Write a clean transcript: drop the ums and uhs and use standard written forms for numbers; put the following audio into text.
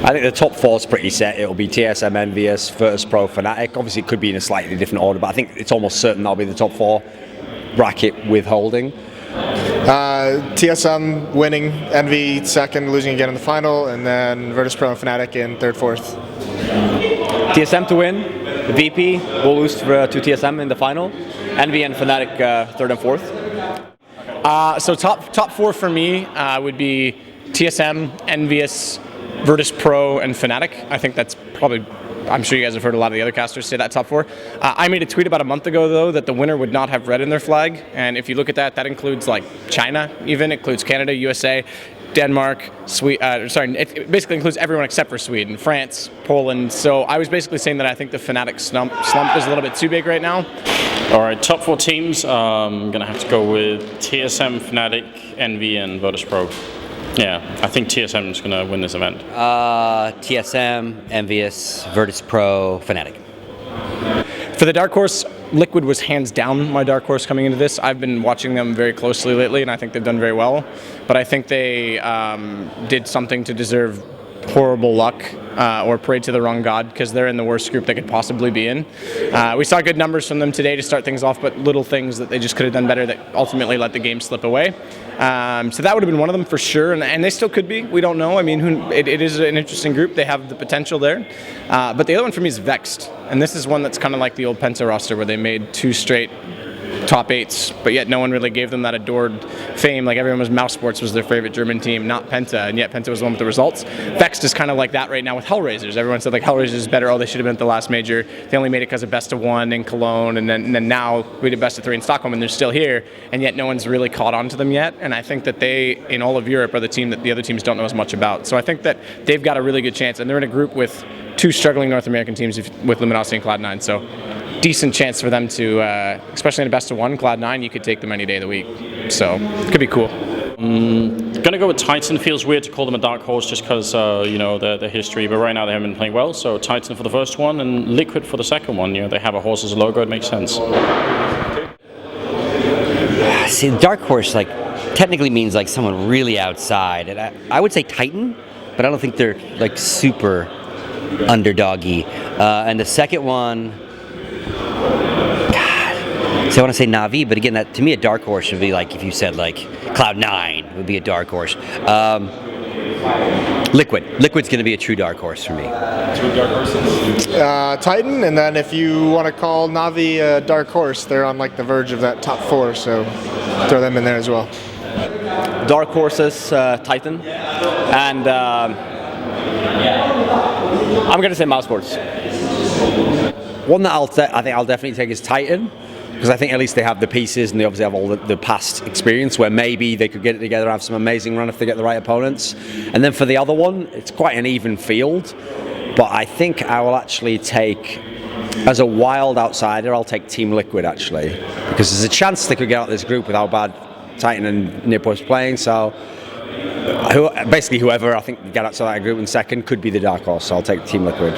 I think the top four is pretty set. It'll be TSM, Envious, Virtus Pro, Fnatic. Obviously, it could be in a slightly different order, but I think it's almost certain that'll be the top four. Bracket with holding. TSM winning, Envy second, losing again in the final, and then Virtus Pro and Fnatic in third, fourth. TSM to win. The VP will lose to TSM in the final. Envy and Fnatic third and fourth. So top four for me would be TSM, Envious, Virtus Pro, and Fnatic. I think that's probably, I'm sure you guys have heard a lot of the other casters say that top four. I made a tweet about a month ago, though, that the winner would not have red in their flag. And if you look at that, that includes like China, even. It includes Canada, USA, Denmark, it basically includes everyone except for Sweden, France, Poland. So I was basically saying that I think the Fnatic slump is a little bit too big right now. All right, top four teams. I'm going to have to go with TSM, Fnatic, Envy, and Virtus Pro. Yeah, I think TSM is going to win this event. TSM, Envious, Virtus Pro, Fnatic. For the dark horse, Liquid was hands down my dark horse coming into this. I've been watching them very closely lately, and I think they've done very well. But I think they did something to deserve horrible luck or pray to the wrong god, because they're in the worst group they could possibly be in. We saw good numbers from them today to start things off, but little things that they just could have done better that ultimately let the game slip away. So that would have been one of them for sure, and they still could be. We don't know. I mean, it is an interesting group. They have the potential there. But the other one for me is Vexed, and this is one that's kind of like the old Penta roster where they made 2 straight top 8s, but yet no one really gave them that adored fame. Like everyone was, Mouse Sports was their favorite German team, not Penta, and yet Penta was the one with the results. Vexed is kind of like that right now with Hellraisers. Everyone said like Hellraisers is better. Oh, they should have been at the last major. They only made it because of best of 1 in Cologne, and then now we did best of 3 in Stockholm, and they're still here, and yet no one's really caught on to them yet. And I think that they, in all of Europe, are the team that the other teams don't know as much about. So I think that they've got a really good chance, and they're in a group with 2 struggling North American teams with Luminosity and Cloud9. So decent chance for them to, especially in a best of 1, Cloud9, you could take them any day of the week. So it could be cool. Gonna go with Titan. Feels weird to call them a dark horse just because you know their history, but right now they haven't been playing well. So Titan for the first one and Liquid for the second one. You know, they have a horse as a logo. It makes sense. See, dark horse like technically means like someone really outside, and I would say Titan, but I don't think they're like super underdoggy. And the second one, so I want to say Na'Vi, but again, that to me a dark horse would be like if you said like Cloud9 would be a dark horse. Liquid's going to be a true dark horse for me. 2 dark horses. Titan, and then if you want to call Na'Vi a dark horse, they're on like the verge of that top 4, so throw them in there as well. Dark horses, Titan, and I'm going to say Mouse Sports. One that I think I'll definitely take is Titan, because I think at least they have the pieces and they obviously have all the past experience where maybe they could get it together and have some amazing run if they get the right opponents. And then for the other one, it's quite an even field, but I think I will actually take, as a wild outsider, I'll take Team Liquid actually, because there's a chance they could get out of this group with how bad Titan and Nippo is playing. So basically whoever I think get outside that group in second could be the dark horse, so I'll take Team Liquid.